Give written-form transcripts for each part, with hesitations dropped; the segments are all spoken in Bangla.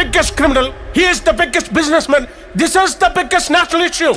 biggest criminal. He is the biggest businessman. This is the biggest national issue.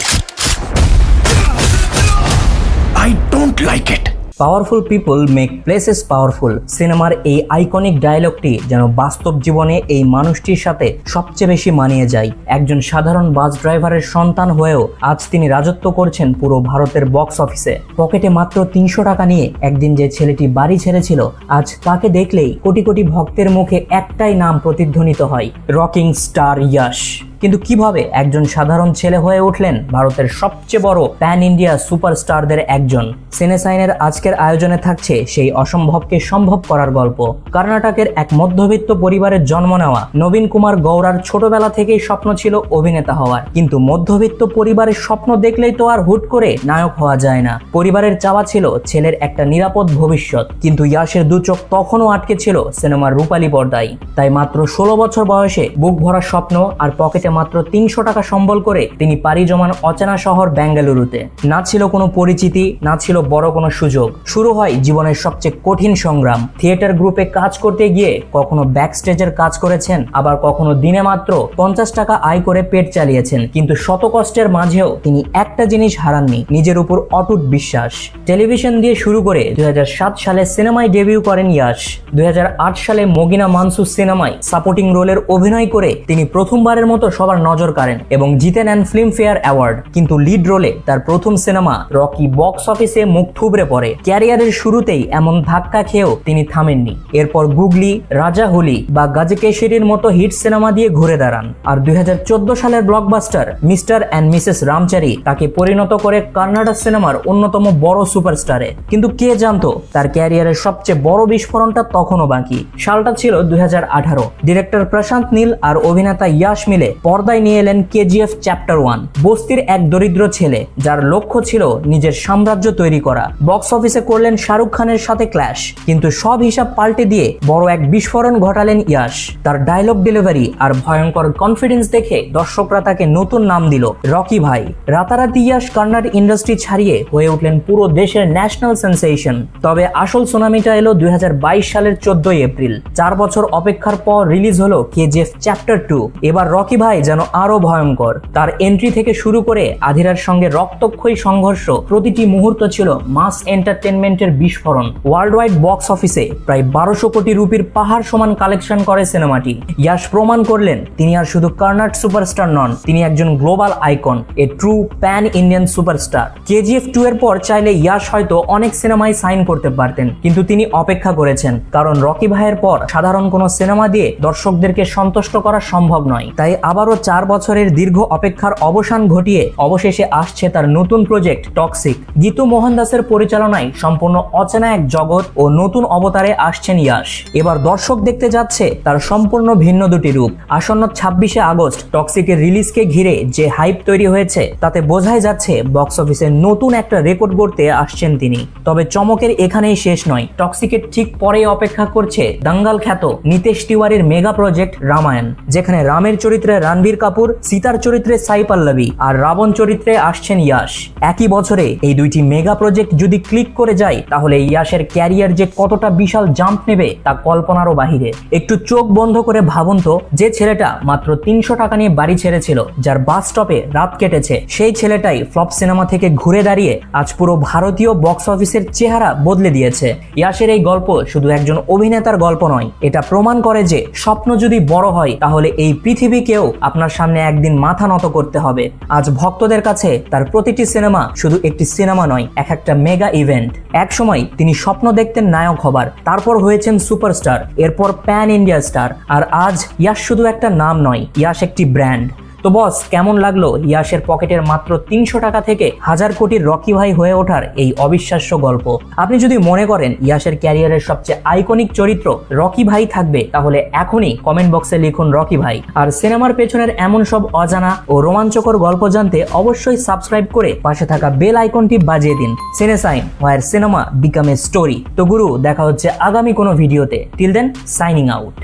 I don't like it. Powerful people make places powerful সিনেমার এই আইকনিক ডায়লগটি যেন বাস্তব জীবনে এই মানুষটির সাথে সবচেয়ে বেশি মানিয়ে যায়। একজন সাধারণ বাস ড্রাইভারের সন্তান হয়েও আজ তিনি রাজত্ব করছেন পুরো ভারতের বক্স অফিসে। পকেটে মাত্র 300 টাকা নিয়ে একদিন যে ছেলেটি বাড়ি ছেড়েছিল, আজ তাকে দেখলেই কোটি কোটি ভক্তের মুখে একটাই নাম প্রতিধ্বনিত হয়, রকিং স্টার ইয়াশ। কিন্তু কিভাবে একজন সাধারণ ছেলে হয়ে উঠলেন ভারতের সবচেয়ে বড় প্যান ইন্ডিয়া সুপারস্টারদের একজন? সিনেসাইনের আজকের আয়োজনে থাকছে সেই অসম্ভবকে সম্ভব করার গল্প। কর্ণাটকের এক মধ্যবিত্ত পরিবারের জন্ম নেওয়া নবীন কুমার গৌড়ার ছোটবেলা থেকেই স্বপ্ন ছিল অভিনেতা হওয়ার। কিন্তু মধ্যবিত্ত পরিবারের স্বপ্ন দেখলেই তো আর হুট করে নায়ক হওয়া যায় না। পরিবারের চাওয়া ছিল ছেলের একটা নিরাপদ ভবিষ্যৎ, কিন্তু ইয়াশের দু চোখ তখনও আটকে ছিল সিনেমার রূপালী পর্দায়। তাই মাত্র 16 বছর বয়সে বুক ভরা স্বপ্ন আর পকেটে মাত্র 300 টাকা সম্বল করে তিনি পাড়ি জমান অচেনা শহর বেঙ্গালুরুতে। না ছিল কোনো পরিচিতি, না ছিল বড় কোনো সুযোগ। শুরু হয় জীবনের সবচেয়ে কঠিন সংগ্রাম। থিয়েটার গ্রুপে কাজ করতে গিয়ে কখনো ব্যাক স্টেজের কাজ করেছেন, আবার কখনো দিনে মাত্র 50 টাকা আয় করে পেট চালিয়েছেন। কিন্তু শত কষ্টের মাঝেও তিনি একটা জিনিস হারাননি, নিজের উপর অটুট বিশ্বাস। টেলিভিশন দিয়ে শুরু করে 2007 সালে সিনেমায় ডেবিউ করেন ইয়াশ। 2008 সালে মগিনা মানসুর সিনেমায় সাপোর্টিং রোলের অভিনয় করে তিনি প্রথমবারের মতো সবার নজর কাড়েন এবং জিতে নেন ফিল্মফেয়ার অ্যাওয়ার্ড। কিন্তু লিড রোলে তার প্রথম সিনেমা রকি বক্স অফিসে মুখ থুবড়ে পড়ে। ক্যারিয়ারের শুরুতেই এমন ধাক্কা খেয়েও তিনি থামেননি। এরপর গুগলি, রাজা হুলি বা গাজকেশরীর মতো হিট সিনেমা দিয়ে ঘুরে দাঁড়ান। আর 2014 সালের ব্লকবাস্টার মিস্টার অ্যান্ড মিসেস রামচারি তাকে পরিণত করে কর্ণাটক সিনেমার অন্যতম বড় সুপারস্টারে। কিন্তু কে জানতো তার ক্যারিয়ারের সবচেয়ে বড় বিস্ফোরণটা তখনও বাকি। সালটা ছিল 2018। ডিরেক্টর প্রশান্ত নীল আর অভিনেতা ইয়াশ মিলে পর্দায় নিয়ে এলেন কেজিএফ চ্যাপ্টার 1। বস্তির এক দরিদ্র ছেলে যার লক্ষ্য ছিল নিজের সাম্রাজ্য তৈরি করা। বক্স অফিসে করলেন শাহরুখ খানের সাথে ক্ল্যাশ, কিন্তু সব হিসাব পাল্টে দিয়ে বড় এক বিস্ফোরণ ঘটালেন ইয়াশ। তার ডায়লগ ডেলিভারি আর ভয়ঙ্কর কনফিডেন্স দেখে দর্শকরা তাকে নতুন নাম দিল রকি ভাই। রাতারাতি ইয়াশ কন্নড় ইন্ডাস্ট্রি ছাড়িয়ে হয়ে উঠলেন পুরো দেশের ন্যাশনাল সেন্সেশন। তবে আসল সুনামিটা এলো 2022 সালের 14 এপ্রিল। 4 বছর অপেক্ষার পর রিলিজ হলো কেজিএফ চ্যাপ্টার 2। এবার রকি ভাই যেন আরো ভয়ঙ্কর। তার এন্ট্রি থেকে শুরু করে আধিরার সঙ্গে রক্তক্ষয়ী সংঘর্ষ, প্রতিটি মুহূর্ত ছিল মাস এন্টারটেনমেন্টের বিস্ফোরণ। ওয়ার্ল্ড ওয়াইড বক্স অফিসে প্রায় 1200 কোটি রুপির পাহাড় সমান কালেকশন করে সিনেমাটি। ইয়াশ প্রমাণ করলেন তিনি আর শুধু কর্ণাটক সুপারস্টার নন, তিনি একজন global icon, a true pan Indian superstar. KGF 2 এর পর চাইলে ইয়াশ হয়তো অনেক সিনেমায় সাইন করতে পারতেন, কিন্তু তিনি অপেক্ষা করেছেন, কারণ রকি ভাইয়ের পর সাধারণ কোনো সিনেমা দিয়ে দর্শকদেরকে সন্তুষ্ট করা সম্ভব নয়। তাই আবারও 4 বছরের দীর্ঘ অপেক্ষার অবসান ঘটিয়ে অবশেষে আসছে তার নতুন প্রজেক্ট টক্সিক। গীতু মোহনদাসের পরিচালনায় সম্পূর্ণ অচেনা এক জগৎ ও নতুন অবতারে আসছেন ইয়াশ। এবার দর্শক দেখতে যাচ্ছে তার সম্পূর্ণ ভিন্ন দুটি রূপ। আসন্ন 26শে আগস্ট টক্সিকের রিলিজকে ঘিরে যে হাইপ তৈরি হয়েছে তাতে বোঝাই যাচ্ছে বক্স অফিসে নতুন একটা রেকর্ড গড়তে আসছেন তিনি। তবে চমকের এখানেই শেষ নয়। টক্সিকের ঠিক পরেই অপেক্ষা করছে দাঙ্গাল খ্যাত নিতেশ তিওয়ারির মেগা প্রজেক্ট রামায়ণ, যেখানে রামের চরিত্রে রণবীর কাপুর, সীতার চরিত্রে সাই পল্লবী আর রাবণ চরিত্রে আসছেন ইয়াশ। একই বছরে এই দুইটি মেগা প্রজেক্ট যদি ক্লিক করে যায়, তাহলে ইয়াশের ক্যারিয়ার যে কতটা বিশাল জাম্প নেবে তা কল্পনারও বাহিরে। একটু চোখ বন্ধ করে ভাবুন তো, যে ছেলেটা মাত্র 300 টাকা নিয়ে বাড়ি ছেড়েছিল, যার বাস স্টপে রাত কেটেছে, সেই ছেলেটাই ফ্লপ সিনেমা থেকে ঘুরে দাঁড়িয়ে আজ পুরো ভারতীয় বক্স অফিসের চেহারা বদলে দিয়েছে। ইয়াশের এই গল্প শুধু একজন অভিনেতার গল্প নয়, এটা প্রমাণ করে যে স্বপ্ন যদি বড় হয়, তাহলে এই পৃথিবীকেও আপনার সামনে একদিন মাথা নত করতে হবে। আজ ভক্তদের কাছে তার প্রতিটি সিনেমা শুধু একটি সিনেমা নয়, একটা মেগা ইভেন্ট। এক সময় তিনি স্বপ্ন দেখতেন নায়ক হবার, তারপর হয়েছেন সুপারস্টার, এরপর প্যান ইন্ডিয়া স্টার, আর আজ ইয়াশ শুধু একটা নাম নয়, ইয়াশ একটি ব্র্যান্ড। তো বস, কেমন লাগলো ইয়াশের পকেটের মাত্র 300 টাকা থেকে 1000 কোটির রকি ভাই হয়ে ওঠার এই অবিশ্বাস্য গল্প? আপনি যদি মনে করেন ইয়াশের ক্যারিয়ারের সবচেয়ে আইকনিক চরিত্র রকি ভাই থাকবে, তাহলে এখনই কমেন্ট বক্সে লিখুন রকি ভাই। আর সিনেমার পেছনের এমন সব অজানা ও রোমাঞ্চকর গল্প জানতে অবশ্যই সাবস্ক্রাইব করে পাশে থাকা বেল আইকনটি বাজিয়ে দিন। Cinesign, where cinema become a story. তো গুরু, দেখা হচ্ছে আগামী কোনো ভিডিওতে। Till then, signing out.